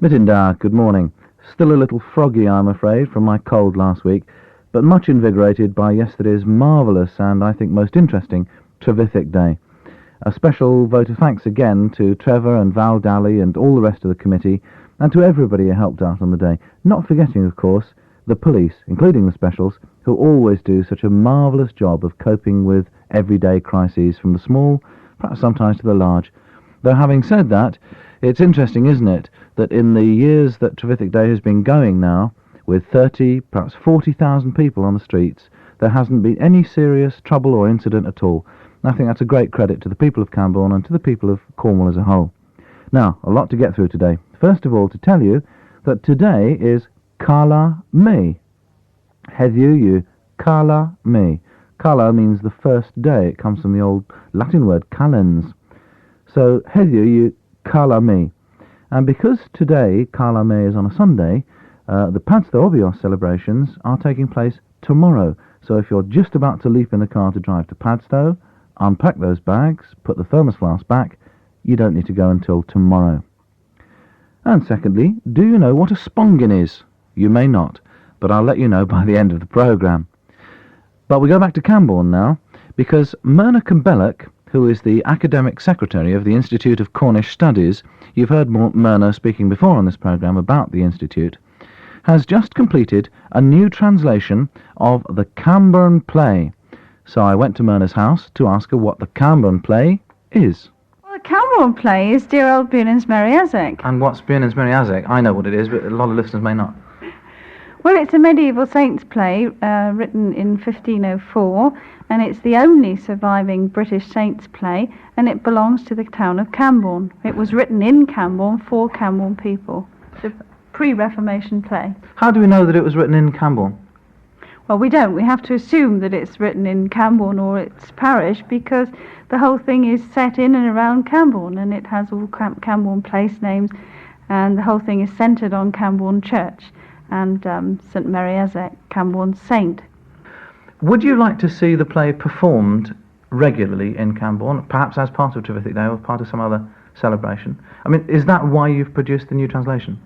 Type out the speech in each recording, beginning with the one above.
Mitinda, good morning. Still a little froggy, I'm afraid, from my cold last week, but much invigorated by yesterday's marvellous and, I think, most interesting Trevithick Day. A special vote of thanks again to Trevor and Val Daly and all the rest of the committee, and to everybody who helped out on the day, not forgetting, of course, the police, including the specials, who always do such a marvellous job of coping with everyday crises, from the small, perhaps sometimes to the large. Though having said that, it's interesting, isn't it, that in the years that Trevithick Day has been going now, with 30, perhaps 40,000 people on the streets, there hasn't been any serious trouble or incident at all. And I think that's a great credit to the people of Camborne and to the people of Cornwall as a whole. Now, a lot to get through today. First of all, to tell you that today is Kala Me. Heddiw you Kala Me. Kala means the first day. It comes from the old Latin word calens. So, heddiw you Kala Me. And because today, Kala Me, is on a Sunday, the Padstow Obios celebrations are taking place tomorrow. So if you're just about to leap in the car to drive to Padstow, unpack those bags, put the thermos flask back, you don't need to go until tomorrow. And secondly, do you know what a spongin is? You may not, but I'll let you know by the end of the programme. But we go back to Camborne now, because Myrna Kembelloch, who is the Academic Secretary of the Institute of Cornish Studies, you've heard Myrna speaking before on this programme about the Institute, has just completed a new translation of the Camborne play. So I went to Myrna's house to ask her what the Camborne play is. Well, the Camborne play is Dear Old Bunin's Merry Azek. And what's Bunin's Merry Azek? I know what it is, but a lot of listeners may not. Well, it's a medieval saints play written in 1504, and it's the only surviving British saints play, and it belongs to the town of Camborne. It was written in Camborne for Camborne people. It's a pre-Reformation play. How do we know that it was written in Camborne? Well, we don't. We have to assume that it's written in Camborne or its parish, because the whole thing is set in and around Camborne, and it has all Camborne place names, and the whole thing is centred on Camborne Church and St. Mary Azek, Camborne's saint. Would you like to see the play performed regularly in Camborne, perhaps as part of Trevithick Day or part of some other celebration? I mean, is that why you've produced the new translation?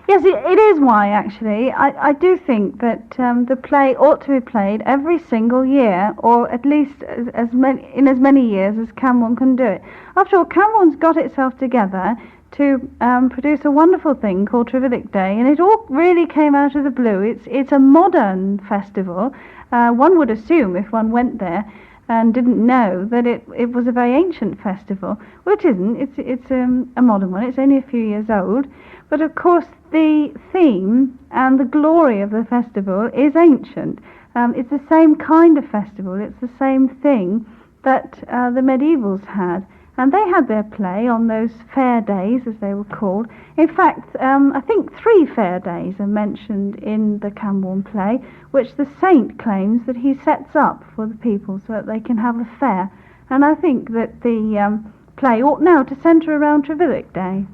Yes, it is why, actually. I do think that the play ought to be played every single year, or at least in as many years as Camborne can do it. After all, Camborne's got itself together to produce a wonderful thing called Trevithick Day, and it all really came out of the blue. It's a modern festival. One would assume, if one went there and didn't know, that it was a very ancient festival. Well, it isn't. It's a modern one. It's only a few years old. But of course, the theme and the glory of the festival is ancient. It's the same kind of festival. It's the same thing that the medievals had. And they had their play on those fair days, as they were called. In fact, I think 3 fair days are mentioned in the Camborne play, which the saint claims that he sets up for the people so that they can have a fair. And I think that the play ought now to centre around Trevithick Day.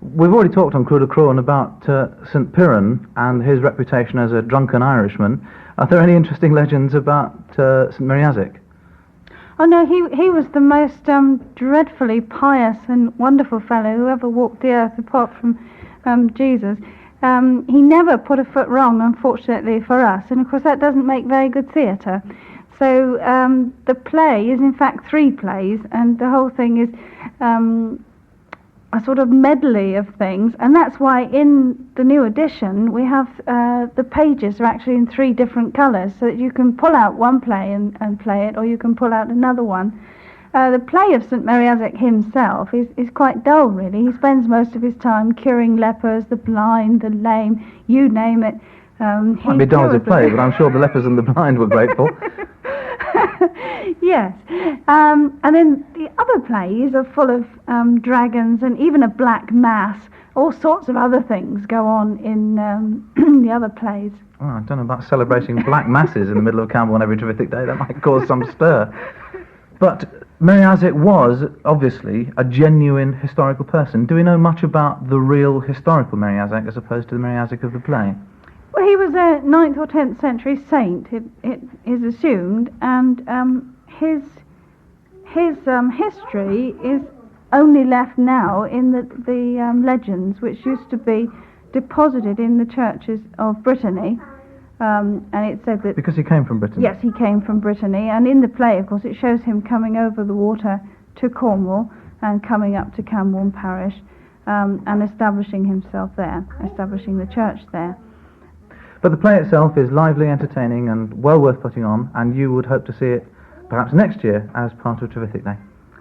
We've already talked on Kroeder Kroghen about St. Piran and his reputation as a drunken Irishman. Are there any interesting legends about St. Mary Azek? Oh no, he was the most dreadfully pious and wonderful fellow who ever walked the earth, apart from Jesus. He never put a foot wrong, unfortunately for us, and of course that doesn't make very good theatre. So the play is in fact 3 plays, and the whole thing is a sort of medley of things, and that's why in the new edition we have the pages are actually in 3 different colours, so that you can pull out one play and play it, or you can pull out another one. The play of St. Mary Azek himself is quite dull, really. He spends most of his time curing lepers, the blind, the lame, you name it. Might be dull as a play, but I'm sure the lepers and the blind were grateful. Yes. And then the other plays are full of dragons and even a black mass. All sorts of other things go on in the other plays. Oh, I don't know about celebrating black masses in the middle of Camborne every Trevithick Day. That might cause some stir. But Mary Azek was, obviously, a genuine historical person. Do we know much about the real historical Mary Azek as opposed to the Mary Azek of the play? Well, he was a 9th or 10th century saint, it is assumed, and his history is only left now in the legends, which used to be deposited in the churches of Brittany. And it said that... Because he came from Britain? Yes, he came from Brittany. And in the play, of course, it shows him coming over the water to Cornwall and coming up to Cambourne Parish and establishing himself there, establishing the church there. But the play itself is lively, entertaining, and well worth putting on, and you would hope to see it perhaps next year as part of Trevithick Day.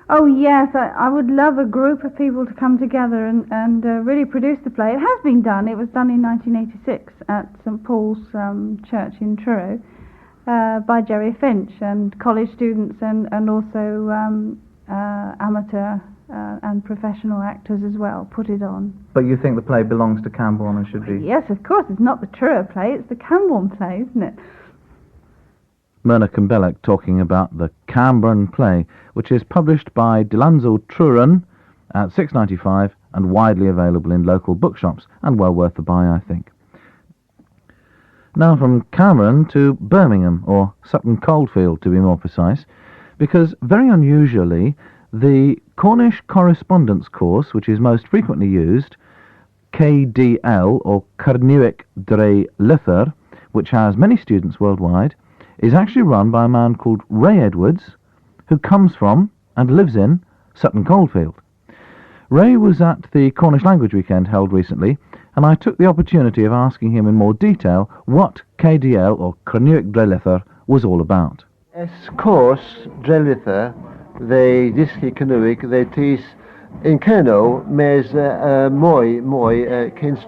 Oh yes, I would love a group of people to come together and really produce the play. It has been done. It was done in 1986 at St. Paul's Church in Truro by Jerry Finch, and college students and also amateur and professional actors as well put it on. But you think the play belongs to Cambourne and should be... Yes, of course. It's not the Truro play, it's the Cambourne play, isn't it? Myrna Kimbelek talking about the Cambourne play, which is published by Delanzo Truran at $6.95 and widely available in local bookshops, and well worth the buy, I think. Now from Cameron to Birmingham, or Sutton Coldfield to be more precise, because very unusually the Cornish correspondence course, which is most frequently used, KDL, or Kernewek Dre Lither, which has many students worldwide, is actually run by a man called Ray Edwards, who comes from and lives in Sutton Coldfield. Ray was at the Cornish Language Weekend held recently, and I took the opportunity of asking him in more detail what KDL, or Kernewek Dre Lither, was all about. As course, Dre Lither, they diski Kernewek, they teach in Kerno, mes moi, kens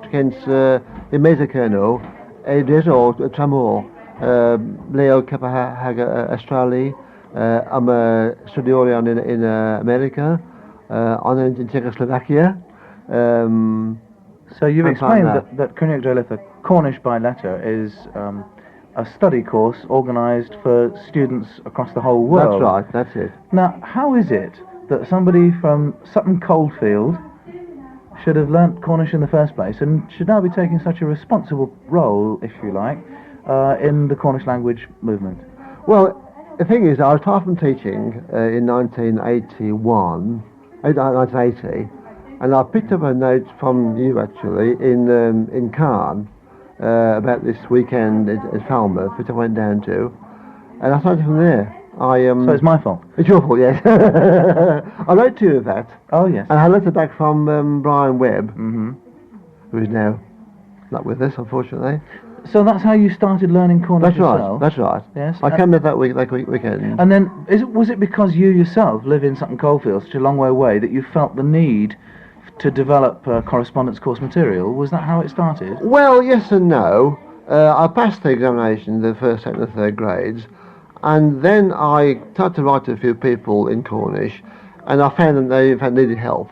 imeza Kerno, deso tramo, Leo Kapahaga Australia, I'm a studiorian in America, in Czechoslovakia. So you've explained that Kernewek Dre Lither, Cornish by letter, is a study course organised for students across the whole world. That's right, that's it. Now, how is it that somebody from Sutton Coldfield should have learnt Cornish in the first place and should now be taking such a responsible role, if you like, in the Cornish language movement? Well, the thing is, I was taught from teaching in 1980, and I picked up a note from you actually in Cairn about this weekend at Falmouth, which I went down to, and I started from there. So it's my fault? It's your fault, yes. I wrote to you of that. Oh, yes. And I had a letter back from Brian Webb, Mm-hmm. who is now not with us, unfortunately. So that's how you started learning Cornish yourself? That's right. Yes. I came there that weekend. And then, was it because you yourself live in Sutton Coldfield, such a long way away, that you felt the need to develop correspondence course material? Was that how it started? Well, yes and no. I passed the examination, the first, second and third grades, and then I started to write to a few people in Cornish, and I found that they in fact needed help.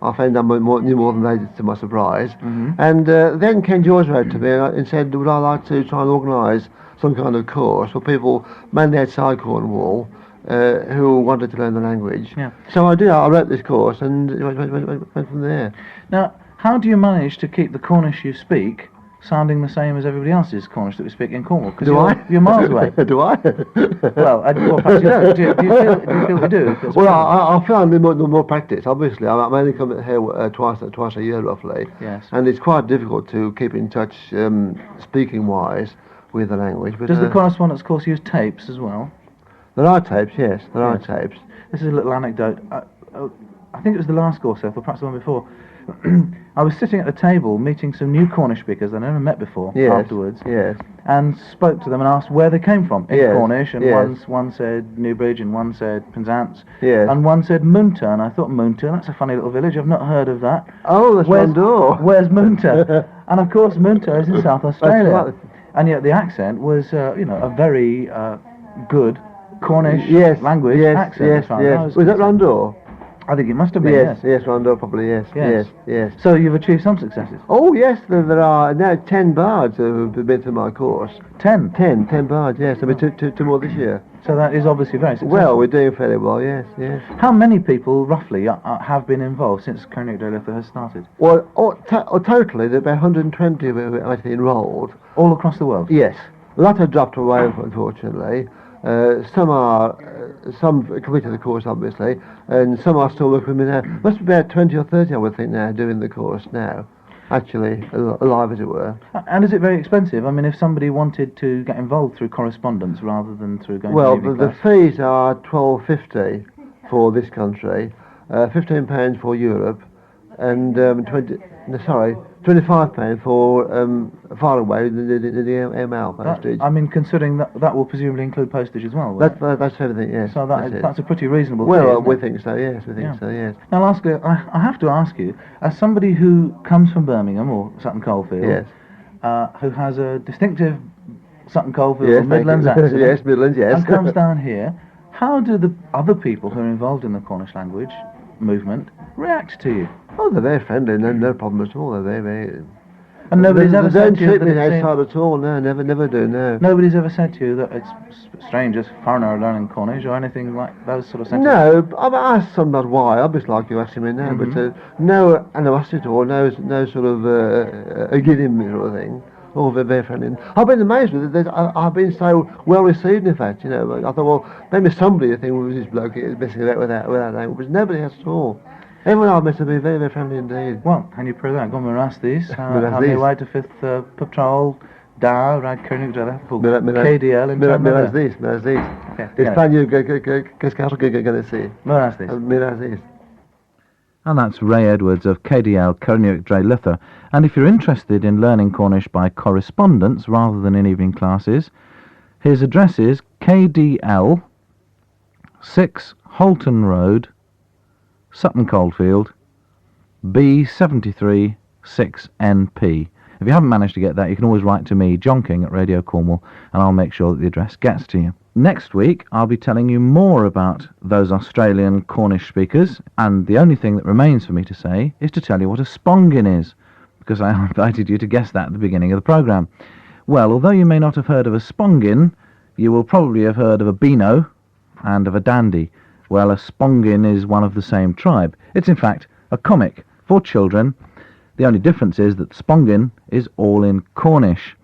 I found I knew more than they did, to my surprise. Mm-hmm. And then Ken George wrote to me and said, would I like to try and organise some kind of course for people mainly outside Cornwall who wanted to learn the language. Yeah. So I did. I wrote this course and it went from there. Now, how do you manage to keep the Cornish you speak sounding the same as everybody else's Cornish that we speak in Cornwall? Because you're miles away. Do I? Well, perhaps you don't. Do you feel you do? Well, I feel I need more practice. Obviously, I'm only coming here twice a year roughly. Yes. And it's quite difficult to keep in touch, speaking wise, with the language. But, does the correspondence course use tapes as well? There are tapes, yes. There are tapes. This is a little anecdote. I think it was the last course, or perhaps the one before. I was sitting at a table meeting some new Cornish speakers I never met before afterwards. Yes. And spoke to them and asked where they came from in Cornish, and one said Newbridge and one said Penzance, and one said Moonta, and I thought Moonta, that's a funny little village, I've not heard of that. Oh, that's Rondor. Where's Moonta? And of course Moonta is in South Australia. Right. And yet the accent was, a very good Cornish language accent. Yes. Was that Rondor? I think it must have been, yes, Rondor probably, yes. So you've achieved some successes? Oh, yes, there are now 10 bards who have been through my course. 10 bards, yes. There'll be two more this year. So that is obviously very successful. Well, we're doing fairly well, yes. How many people, roughly, have been involved since Kernewek Dre Lither has started? Well, totally, there are about 120 who are actually enrolled. All across the world? Yes. A lot have dropped away, unfortunately. Some completed the course, obviously, and some are still working with me now. Must be about 20 or 30, I would think, now, doing the course now. Actually, alive, as it were. And is it very expensive? I mean, if somebody wanted to get involved through correspondence rather than through going Well, to the fees are £12.50 for this country, £15 for Europe, and £25 for far away, the ML postage. I mean, considering that will presumably include postage as well. That's everything, yes. So that's a pretty reasonable fee, Well, isn't we it? think so, yes, yes. Now, I have to ask you, as somebody who comes from Birmingham or Sutton Coldfield, Yes. Who has a distinctive Sutton Coldfield Yes, or Midlands thank you. accent, Yes, Midlands, yes. and comes down here, how do the other people who are involved in the Cornish language movement react to you? Oh, they're very friendly, no problem at all. They're very. And nobody's they ever don't said to you treat that me it's outside at all. No, never do. No. Nobody's ever said to you that it's strange as foreigner learning Cornish or anything like those sort of sentences? No, I've asked some about why, obviously, like you asking me now, but no animosity at all, no sort of giving me sort of thing. All very friendly. I've been amazed with it. I've been so well received, in fact, you know. I thought, well, maybe somebody would think, well, this bloke is messing about without language, but nobody has at all. Everyone I've met has been very, very friendly indeed. Well, and you prove that. Go and these. How many way to 5th Patrol, Dar, Rad Kernewek, KDL, and Miraz this. Espagne, qu'est-ce qu'on connaît? Miraz this. And that's Ray Edwards of KDL, Kernewek, Luther. And if you're interested in learning Cornish by correspondence rather than in evening classes, his address is KDL, 6 Holton Road, Sutton Coldfield, B73 6NP. If you haven't managed to get that, you can always write to me, John King at Radio Cornwall, and I'll make sure that the address gets to you. Next week, I'll be telling you more about those Australian Cornish speakers, and the only thing that remains for me to say is to tell you what a spongin is, because I invited you to guess that at the beginning of the programme. Well, although you may not have heard of a spongin, you will probably have heard of a beano and of a dandy. Well, a spongin is one of the same tribe. It's in fact a comic for children. The only difference is that spongin is all in Cornish,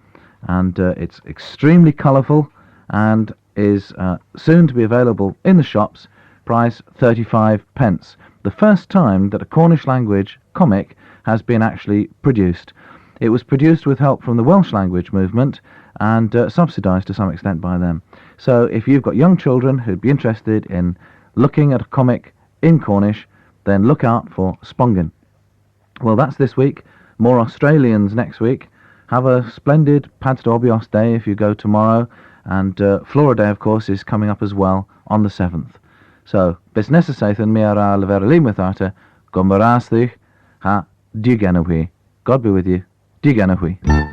and it's extremely colourful and is soon to be available in the shops, price 35p. The first time that a Cornish language comic has been actually produced. It was produced with help from the Welsh language movement and subsidised to some extent by them. So if you've got young children who'd be interested in looking at a comic in Cornish, then look out for spongin. Well, that's this week. More Australians next week. Have a splendid Padstobios day if you go tomorrow, and Flora Day, of course, is coming up as well on the 7th. So, bis nesa seithan mi ara leverli mithata, gombarasthich ha diganahwi. God be with you. Diganahwi.